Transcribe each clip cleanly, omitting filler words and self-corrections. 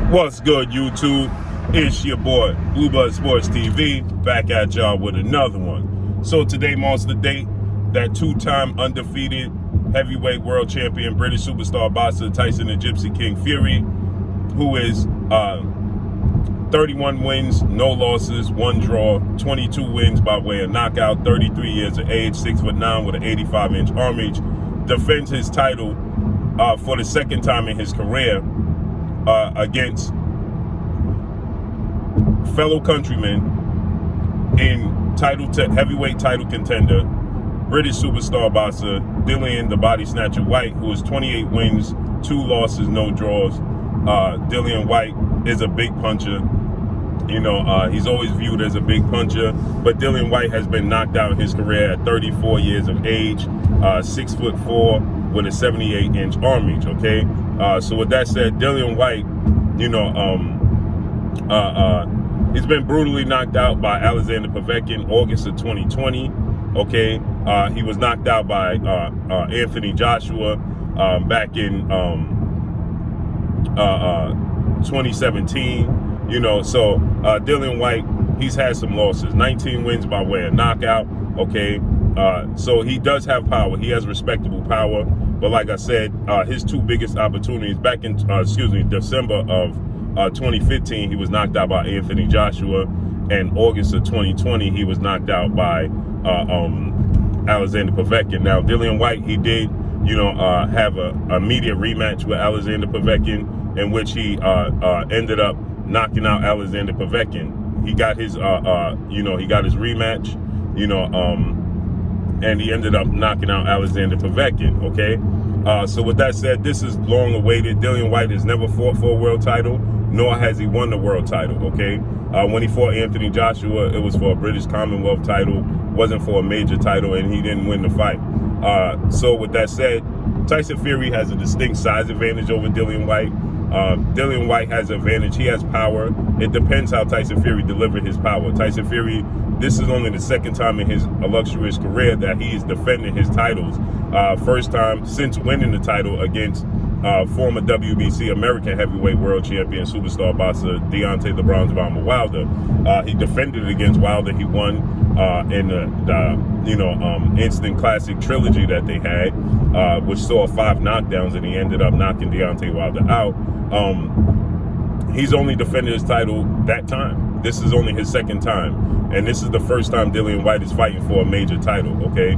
What's good, YouTube? It's your boy, Blue Blood Sports TV, back at y'all with another one. So today marks the date that two-time undefeated heavyweight world champion British superstar boxer Tyson the Gypsy King Fury, who is 31 wins, no losses, 1 draw, 22 wins by way of knockout, 33 years of age, 6'9" with an 85-inch arm reach, defends his title for the second time in his career against fellow countrymen in heavyweight title contender, British superstar boxer Dillian the Body Snatcher Whyte, who is 28 wins, 2 losses, no draws. Dillian Whyte is a big puncher. You know, he's always viewed as a big puncher, but Dillian Whyte has been knocked out in his career at 34 years of age, 6'4" with a 78-inch arm reach. Okay, so with that said, Dillian Whyte, you know, he's been brutally knocked out by Alexander Povetkin August of 2020. Okay, he was knocked out by Anthony Joshua back in 2017. You know, so Dillian Whyte, he's had some losses, 19 wins by way of knockout. Okay, so he does have power. He has respectable power. But like I said, his 2 biggest opportunities back in, December of 2015, he was knocked out by Anthony Joshua, and August of 2020, he was knocked out by Alexander Povetkin. Now, Dillian Whyte, he did, you know, have a immediate rematch with Alexander Povetkin, in which he ended up knocking out Alexander Povetkin. He got his, you know, he got his rematch, you know, and he ended up knocking out Alexander Povetkin. Okay, so with that said, this is long awaited. Dillian Whyte has never fought for a world title, nor has he won the world title. Okay, when he fought Anthony Joshua, it was for a British Commonwealth title, wasn't for a major title, and he didn't win the fight. So with that said, Tyson Fury has a distinct size advantage over Dillian Whyte. Dillian Whyte has advantage. He has power. It depends how Tyson Fury delivered his power. Tyson Fury, this is only the second time in his illustrious career that he is defending his titles. First time since winning the title against former WBC American heavyweight world champion superstar boxer Deontay the Bronze Bomber Wilder. He defended it against Wilder. He won in the instant classic trilogy that they had, which saw 5 knockdowns, and he ended up knocking Deontay Wilder out. He's only defended his title that time. This is only his second time, and this is the first time Dillian Whyte is fighting for a major title. Okay,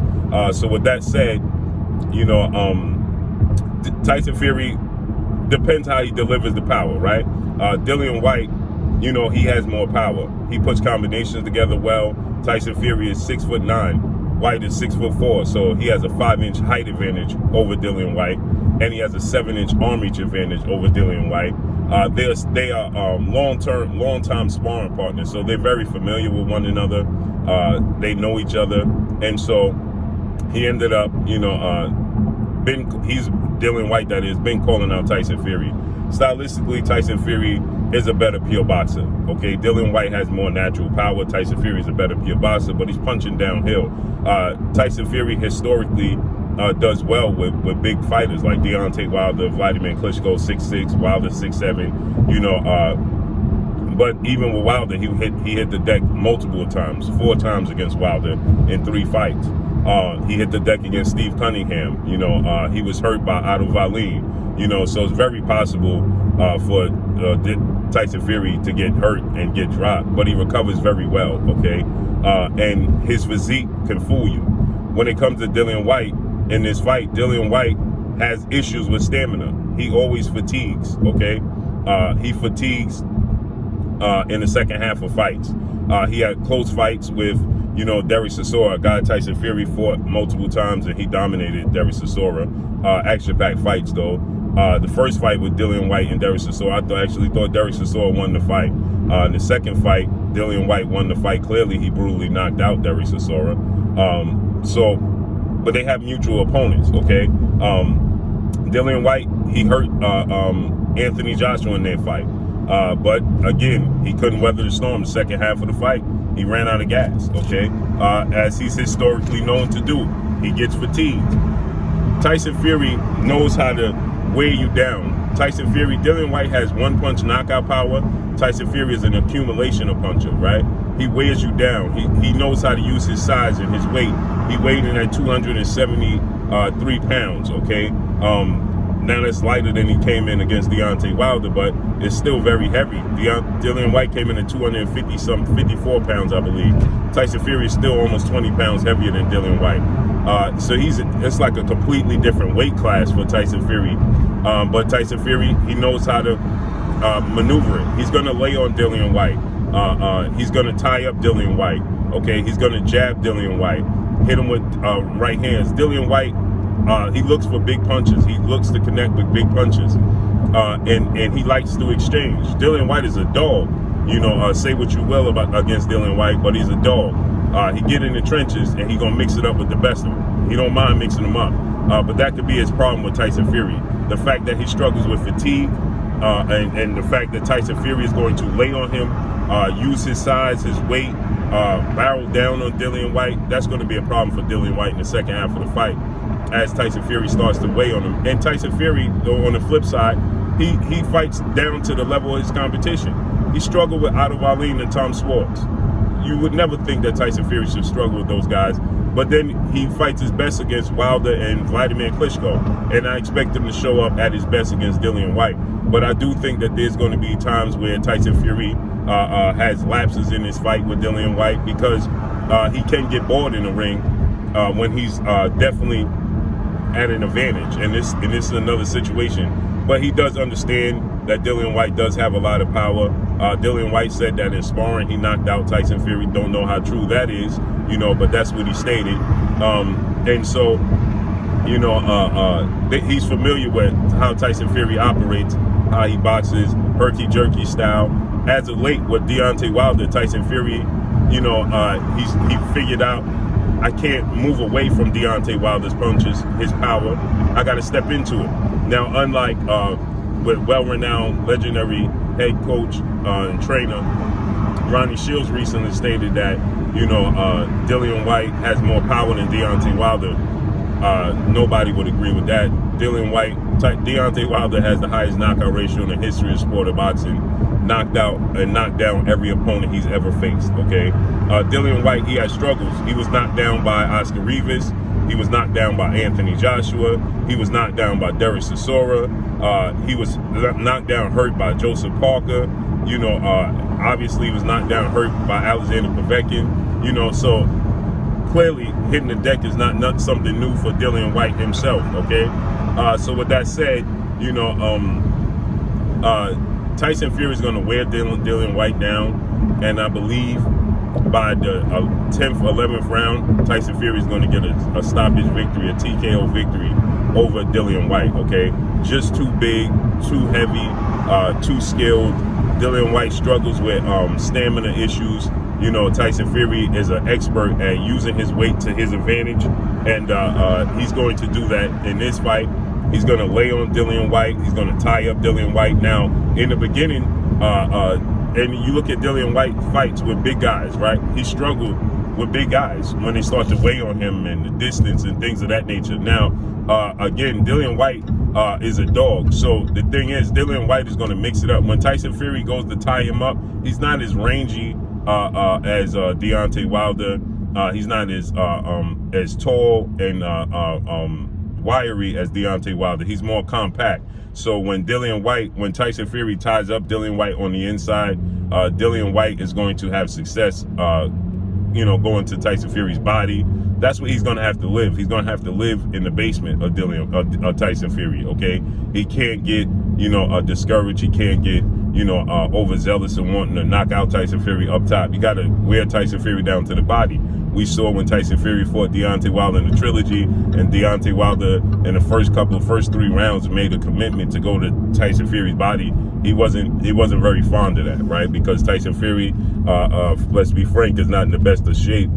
so with that said, you know, Tyson Fury, depends how he delivers the power, right? Dillian Whyte, you know, he has more power. He puts combinations together well. Tyson Fury is 6'9". Whyte is 6'4", so he has a 5-inch height advantage over Dillian Whyte, and he has a 7-inch arm reach advantage over Dillian Whyte. They are long-time sparring partners, so they're very familiar with one another. They know each other, and so he ended up, you know, Dillian Whyte, that is, been calling out Tyson Fury. Stylistically, Tyson Fury is a better pure boxer. Okay, Dillian Whyte has more natural power. Tyson Fury is a better pure boxer, but he's punching downhill. Tyson Fury historically does well with big fighters like Deontay Wilder, Vladimir Klitschko, 6'6", Wilder 6'7". You know, but even with Wilder, he hit the deck multiple times, 4 times against Wilder in 3 fights. He hit the deck against Steve Cunningham. You know, he was hurt by Otto Wallin. You know, so it's very possible for Tyson Fury to get hurt and get dropped, but he recovers very well. Okay, and his physique can fool you. When it comes to Dillian Whyte in this fight, Dillian Whyte has issues with stamina. He always fatigues. Okay, he fatigues in the second half of fights. He had close fights with, you know, Derek Chisora, a guy Tyson Fury fought multiple times, and he dominated Derek Chisora. Action-packed fights, though. The first fight with Dillian Whyte and Derek Chisora, I actually thought Derek Chisora won the fight. In the second fight, Dillian Whyte won the fight clearly. He brutally knocked out Derek Chisora. But they have mutual opponents, okay? Dillian Whyte, he hurt Anthony Joshua in their fight. But again, he couldn't weather the storm the second half of the fight. He ran out of gas, okay? As he's historically known to do. He gets fatigued. Tyson Fury knows how to wear you down Tyson Fury, Dillian Whyte has one punch knockout power. Tyson Fury is an accumulation of puncher, right? He wears you down. He knows how to use his size and his weight. He weighed in at 273 pounds, okay? Now that's lighter than he came in against Deontay Wilder, but it's still very heavy. Dillian Whyte came in at 54 pounds, I believe. Tyson Fury is still almost 20 pounds heavier than Dillian Whyte. So it's like a completely different weight class for Tyson Fury. But Tyson Fury, he knows how to maneuver it. He's going to lay on Dillian Whyte. He's going to tie up Dillian Whyte. Okay, he's going to jab Dillian Whyte, hit him with right hands. Dillian Whyte, he looks for big punches. He looks to connect with big punches, and he likes to exchange. Dillian Whyte is a dog. You know, say what you will against Dillian Whyte, but he's a dog. He get in the trenches and he gonna mix it up with the best of them. He don't mind mixing them up, but that could be his problem with Tyson Fury. The fact that he struggles with fatigue, and the fact that Tyson Fury is going to lay on him, use his size, his weight, barrel down on Dillian Whyte. That's going to be a problem for Dillian Whyte in the second half of the fight, as Tyson Fury starts to weigh on him. And Tyson Fury, though, on the flip side, he fights down to the level of his competition. He struggled with Otto Wallin and Tom Schwartz. You would never think that Tyson Fury should struggle with those guys, but then he fights his best against Wilder and Vladimir Klitschko, and I expect him to show up at his best against Dillian Whyte. But I do think that there's going to be times where Tyson Fury has lapses in his fight with Dillian Whyte, because he can get bored in the ring when he's definitely at an advantage, and this is another situation. But he does understand that Dillian Whyte does have a lot of power. Dillian Whyte said that in sparring he knocked out Tyson Fury. Don't know how true that is, you know, but that's what he stated. And so, you know, he's familiar with how Tyson Fury operates, how he boxes, herky-jerky style. As of late, with Deontay Wilder, Tyson Fury, you know, he figured out, I can't move away from Deontay Wilder's punches, his power. I got to step into it. Now, unlike with well-renowned, legendary head coach and trainer Ronnie Shields recently stated that, you know, Dillian Whyte has more power than Deontay Wilder. Nobody would agree with that. Deontay Wilder has the highest knockout ratio in the history of sport of boxing. Knocked out and knocked down every opponent he's ever faced, okay? Dillian Whyte, he had struggles. He was knocked down by Oscar Rivas. He was knocked down by Anthony Joshua. He was knocked down by Derek Chisora. He was knocked down, hurt by Joseph Parker. You know, obviously he was knocked down, hurt by Alexander Povetkin. You know, so clearly hitting the deck is not something new for Dillian Whyte himself, okay? So with that said, you know, Tyson Fury is going to wear Dillian Whyte down, and I believe by the 10th, 11th round, Tyson Fury is going to get a stoppage victory, a TKO victory over Dillian Whyte, okay? Just too big, too heavy, too skilled. Dillian Whyte struggles with stamina issues. You know, Tyson Fury is an expert at using his weight to his advantage, and he's going to do that in this fight. He's going to lay on Dillian Whyte. He's going to tie up Dillian Whyte. Now, in the beginning, and you look at Dillian Whyte fights with big guys, right? He struggled with big guys when they start to weigh on him and the distance and things of that nature. Now, again, Dillian Whyte is a dog. So the thing is, Dillian Whyte is going to mix it up. When Tyson Fury goes to tie him up, he's not as rangy as Deontay Wilder. He's not as tall and wiry as Deontay Wilder. He's more compact. So when Tyson Fury ties up Dillian Whyte on the inside, Dillian Whyte is going to have success, you know, going to Tyson Fury's body. That's what he's going to have to live. He's going to have to live in the basement of Tyson Fury, okay? He can't get, you know, discouraged. He can't get, you know, overzealous and wanting to knock out Tyson Fury up top. You got to wear Tyson Fury down to the body. We saw when Tyson Fury fought Deontay Wilder in the trilogy, and Deontay Wilder in the first 3 rounds made a commitment to go to Tyson Fury's body. He wasn't very fond of that, right? Because Tyson Fury, let's be frank, is not in the best of shape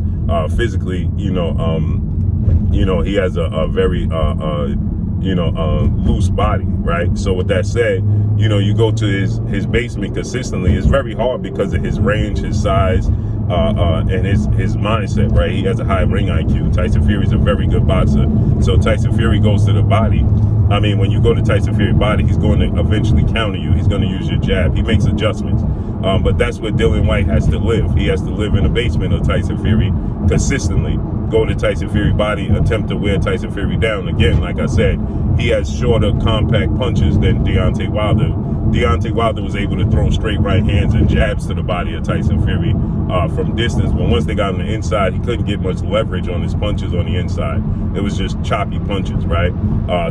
physically. You know, he has a very loose body, right? So with that said, you know, you go to his basement consistently. It's very hard because of his range, his size, and his mindset, right? He has a high ring IQ. Tyson Fury is a very good boxer. So Tyson Fury goes to the body. I mean, when you go to Tyson Fury's body, he's going to eventually counter you. He's going to use your jab. He makes adjustments. But that's where Dillian Whyte has to live. He has to live in the basement of Tyson Fury consistently. Go to Tyson Fury's body, attempt to wear Tyson Fury down. Again, like I said, he has shorter, compact punches than Deontay Wilder. Deontay Wilder was able to throw straight right hands and jabs to the body of Tyson Fury from distance. But once they got on the inside, he couldn't get much leverage on his punches on the inside. It was just choppy punches, right?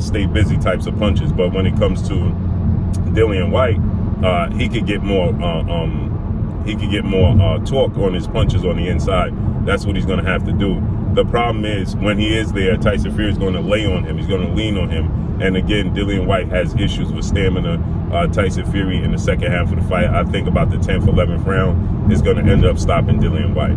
Stay busy types of punches. But when it comes to Dillian Whyte, he could get more torque on his punches on the inside. That's what he's going to have to do. The problem is, when he is there, Tyson Fury is going to lay on him. He's going to lean on him. And again, Dillian Whyte has issues with stamina. Tyson Fury in the second half of the fight, I think about the 10th, 11th round, is going to end up stopping Dillian Whyte.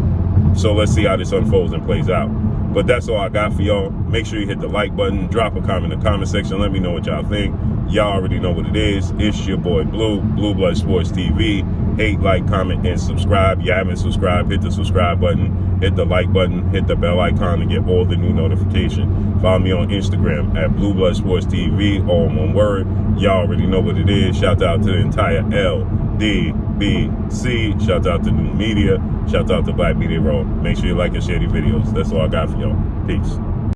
So let's see how this unfolds and plays out. But that's all I got for y'all. Make sure you hit the like button, drop a comment in the comment section. Let me know what y'all think. Y'all already know what it is. It's your boy Blue, Blue Blood Sports TV. Hate, like, comment, and subscribe. If you haven't subscribed, hit the subscribe button, hit the like button, hit the bell icon to get all the new notifications. Follow me on Instagram at Blue Blood Sports TV, all in one word. Y'all already know what it is. Shout out to the entire LDBC. Shout out to New Media. Shout out to Black Media Row. Make sure you like and share these videos. That's all I got for y'all. Peace.